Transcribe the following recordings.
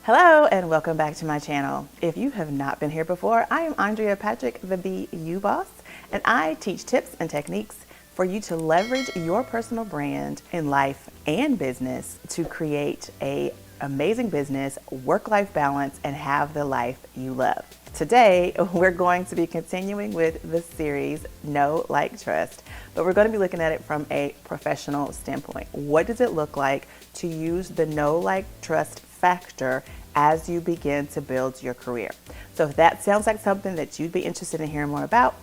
Hello and welcome back to my channel. If you have not been here before, I am Andrea Patrick, the BU Boss, and I teach tips and techniques for you to leverage your personal brand in life and business to create an amazing business, work-life balance, and have the life you love. Today, we're going to be continuing with the series Know, Like, Trust, but we're going to be looking at it from a professional standpoint. What does it look like to use the Know, Like, Trust factor as you begin to build your career? So if that sounds like something that you'd be interested in hearing more about,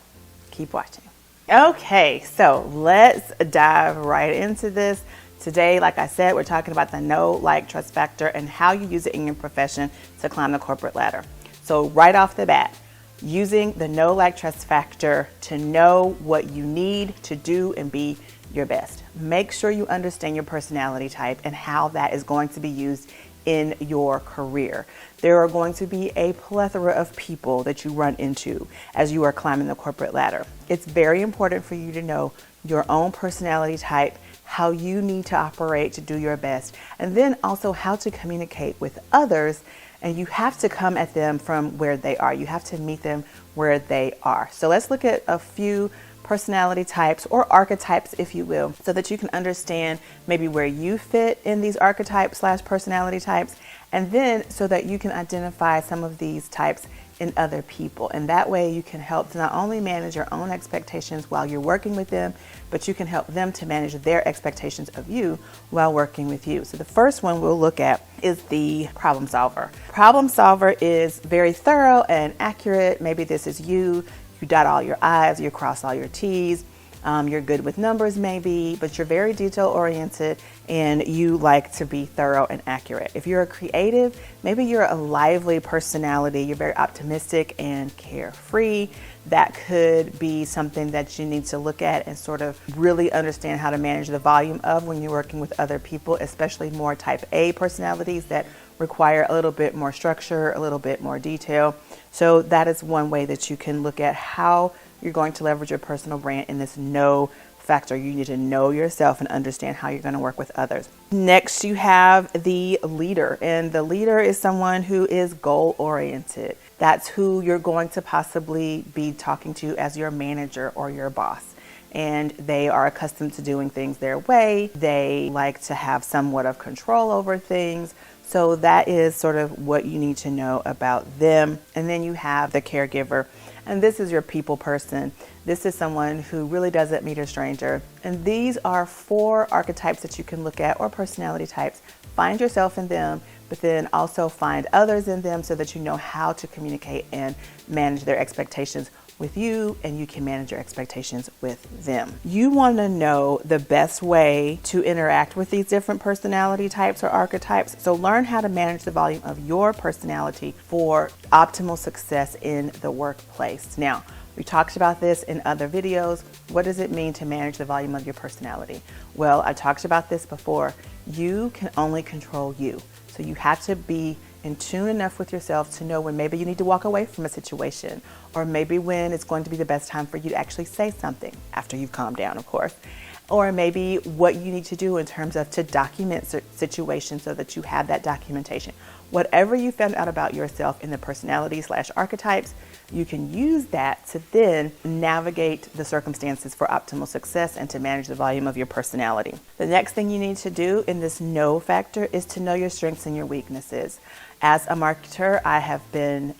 keep watching. Okay, so let's dive right into this. Today, like I said, we're talking about the Know, Like, Trust factor and how you use it in your profession to climb the corporate ladder. So right off the bat, using the Know, Like, Trust factor to know what you need to do and be your best. Make sure you understand your personality type and how that is going to be used in your career. There are going to be a plethora of people that you run into as you are climbing the corporate ladder. It's very important for you to know your own personality type, how you need to operate to do your best, and then also how to communicate with others. And you have to come at them from where they are. You have to meet them where they are. So let's look at a few personality types or archetypes, if you will, so that you can understand maybe where you fit in these archetypes / personality types, and then so that you can identify some of these types in other people. And that way you can help to not only manage your own expectations while you're working with them, but you can help them to manage their expectations of you while working with you. So the first one we'll look at is the problem solver. Problem solver is very thorough and accurate. Maybe this is you. You dot all your I's, you cross all your T's. You're good with numbers maybe, but you're very detail oriented and you like to be thorough and accurate. If you're a creative, maybe you're a lively personality, you're very optimistic and carefree. That could be something that you need to look at and sort of really understand how to manage the volume of when you're working with other people, especially more type A personalities that require a little bit more structure, a little bit more detail. So that is one way that you can look at how you're going to leverage your personal brand in this know factor. You need to know yourself and understand how you're going to work with others. Next, you have the leader, and the leader is someone who is goal oriented. That's who you're going to possibly be talking to as your manager or your boss. And they are accustomed to doing things their way. They like to have somewhat of control over things. So that is sort of what you need to know about them. And then you have the caregiver. And this is your people person. This is someone who really doesn't meet a stranger. And these are 4 archetypes that you can look at, or personality types. Find yourself in them, but then also find others in them so that you know how to communicate and manage their expectations with you, and you can manage your expectations with them. You want to know the best way to interact with these different personality types or archetypes. So learn how to manage the volume of your personality for optimal success in the workplace. Now, we talked about this in other videos. What does it mean to manage the volume of your personality? Well, I talked about this before. You can only control you. So you have to be in tune enough with yourself to know when maybe you need to walk away from a situation, or maybe when it's going to be the best time for you to actually say something after you've calmed down, of course. Or maybe what you need to do in terms of to document situations so that you have that documentation. Whatever you found out about yourself in the personality / archetypes, you can use that to then navigate the circumstances for optimal success and to manage the volume of your personality. The next thing you need to do in this know factor is to know your strengths and your weaknesses. As a marketer, I have been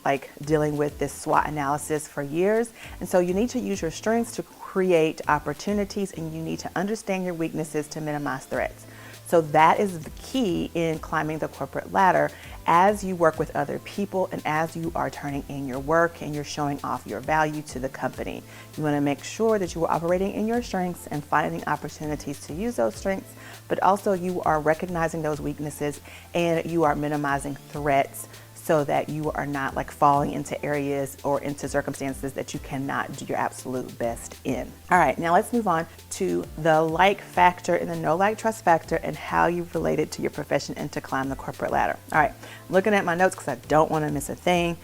dealing with this SWOT analysis for years. And so you need to use your strengths to create opportunities, and you need to understand your weaknesses to minimize threats. So that is the key in climbing the corporate ladder as you work with other people and as you are turning in your work and you're showing off your value to the company. You want to make sure that you are operating in your strengths and finding opportunities to use those strengths, but also you are recognizing those weaknesses and you are minimizing threats so that you are not falling into areas or into circumstances that you cannot do your absolute best in. All right, now let's move on to the like factor and the know, like, trust factor and how you relate it to your profession and to climb the corporate ladder. All right, I'm looking at my notes because I don't want to miss a thing.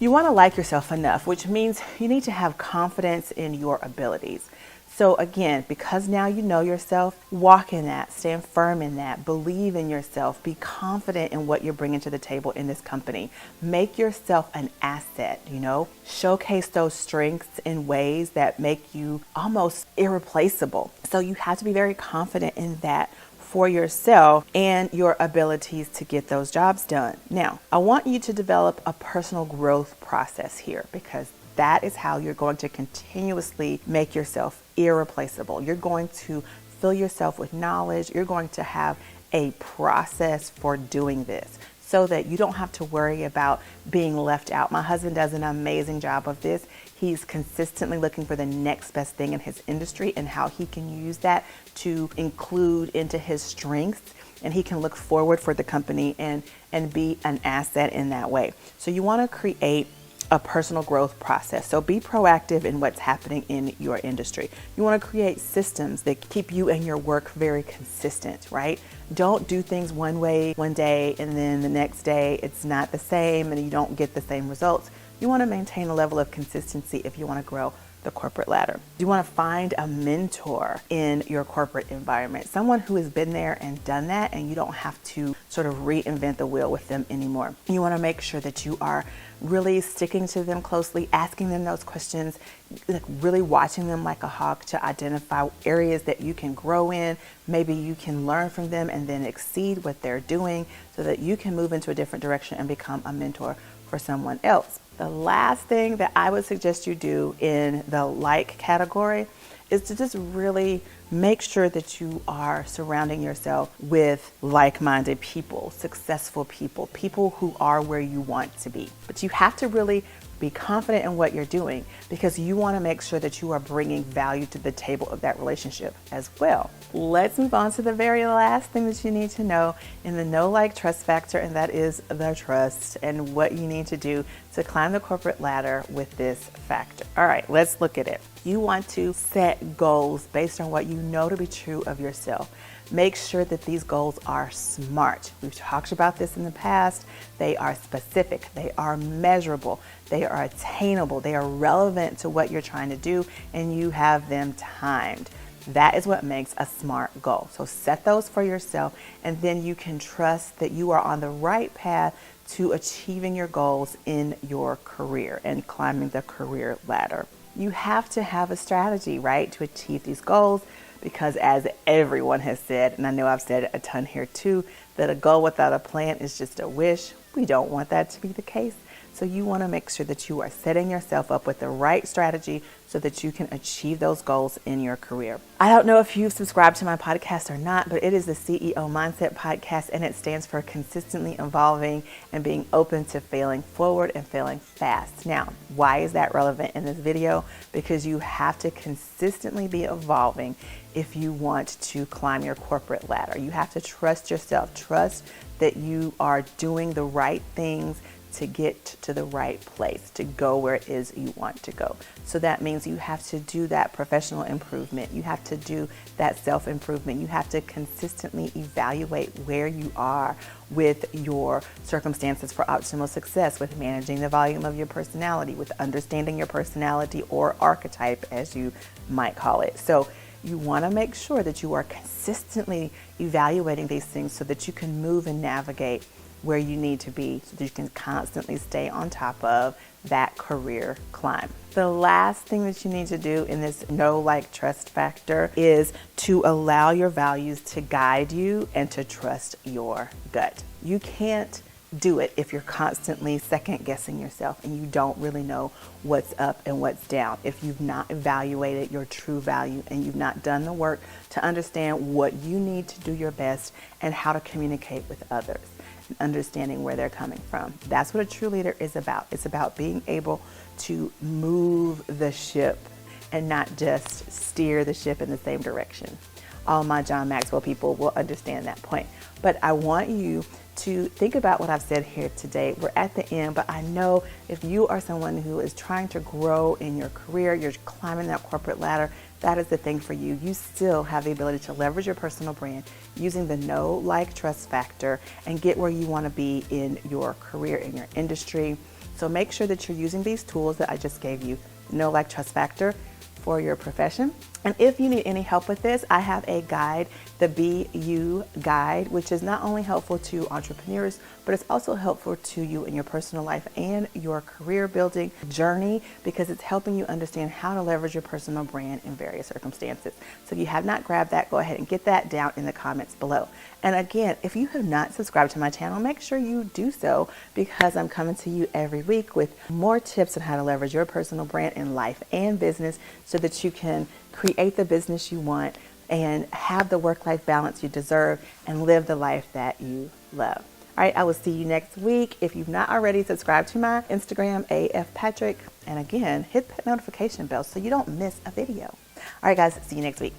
You want to like yourself enough, which means you need to have confidence in your abilities. So again, because now you know yourself, walk in that, stand firm in that, believe in yourself, be confident in what you're bringing to the table in this company. Make yourself an asset, showcase those strengths in ways that make you almost irreplaceable. So you have to be very confident in that for yourself and your abilities to get those jobs done. Now, I want you to develop a personal growth process here, because that is how you're going to continuously make yourself irreplaceable. You're going to fill yourself with knowledge. You're going to have a process for doing this so that you don't have to worry about being left out. My husband does an amazing job of this. He's consistently looking for the next best thing in his industry and how he can use that to include into his strengths, and he can look forward for the company and be an asset in that way. So you want to create a personal growth process. So be proactive in what's happening in your industry. You want to create systems that keep you and your work very consistent, right? Don't do things one way one day and then the next day it's not the same and you don't get the same results. You want to maintain a level of consistency if you want to grow the corporate ladder. You want to find a mentor in your corporate environment, someone who has been there and done that, and you don't have to sort of reinvent the wheel with them anymore. You want to make sure that you are really sticking to them closely, asking them those questions, like really watching them like a hawk to identify areas that you can grow in. Maybe you can learn from them and then exceed what they're doing so that you can move into a different direction and become a mentor for someone else. The last thing that I would suggest you do in the like category is to just really make sure that you are surrounding yourself with like-minded people, successful people, people who are where you want to be. But you have to really be confident in what you're doing, because you want to make sure that you are bringing value to the table of that relationship as well. Let's move on to the very last thing that you need to know in the know, like, trust factor, and that is the trust and what you need to do to climb the corporate ladder with this factor. All right, let's look at it. You want to set goals based on what you know to be true of yourself. Make sure that these goals are SMART. We've talked about this in the past. They are specific, they are measurable, they are attainable, they are relevant to what you're trying to do, and you have them timed. That is what makes a SMART goal. So set those for yourself, and then you can trust that you are on the right path to achieving your goals in your career and climbing the career ladder. You have to have a strategy, right, to achieve these goals, because as everyone has said, and I know I've said it a ton here too, that a goal without a plan is just a wish. We don't want that to be the case. So you want to make sure that you are setting yourself up with the right strategy so that you can achieve those goals in your career. I don't know if you've subscribed to my podcast or not, but it is the CEO Mindset Podcast, and it stands for consistently evolving and being open to failing forward and failing fast. Now, why is that relevant in this video? Because you have to consistently be evolving if you want to climb your corporate ladder. You have to trust yourself, trust that you are doing the right things to get to the right place, to go where it is you want to go. So that means you have to do that professional improvement. You have to do that self-improvement. You have to consistently evaluate where you are with your circumstances for optimal success, with managing the volume of your personality, with understanding your personality or archetype, as you might call it. So you want to make sure that you are consistently evaluating these things so that you can move and navigate where you need to be, so that you can constantly stay on top of that career climb. The last thing that you need to do in this know, like, trust factor is to allow your values to guide you and to trust your gut. You can't do it if you're constantly second guessing yourself and you don't really know what's up and what's down. If you've not evaluated your true value and you've not done the work to understand what you need to do your best and how to communicate with others, and understanding where they're coming from. That's what a true leader is about. It's about being able to move the ship and not just steer the ship in the same direction. All my John Maxwell people will understand that point. But I want you to think about what I've said here today. We're at the end, but I know if you are someone who is trying to grow in your career, you're climbing that corporate ladder, that is the thing for you. You still have the ability to leverage your personal brand using the know, like, trust factor and get where you want to be in your career, in your industry. So make sure that you're using these tools that I just gave you, know, like, trust factor, for your profession, And if you need any help with this, I have a guide, the Be You Guide, which is not only helpful to entrepreneurs, but it's also helpful to you in your personal life and your career building journey, because it's helping you understand how to leverage your personal brand in various circumstances. So if you have not grabbed that, go ahead and get that down in the comments below. And again, if you have not subscribed to my channel, make sure you do so, because I'm coming to you every week with more tips on how to leverage your personal brand in life and business so that you can create the business you want and have the work-life balance you deserve and live the life that you love. All right, I will see you next week. If you've not already, subscribe to my Instagram, AFPatrick. And again, hit that notification bell so you don't miss a video. All right, guys, see you next week.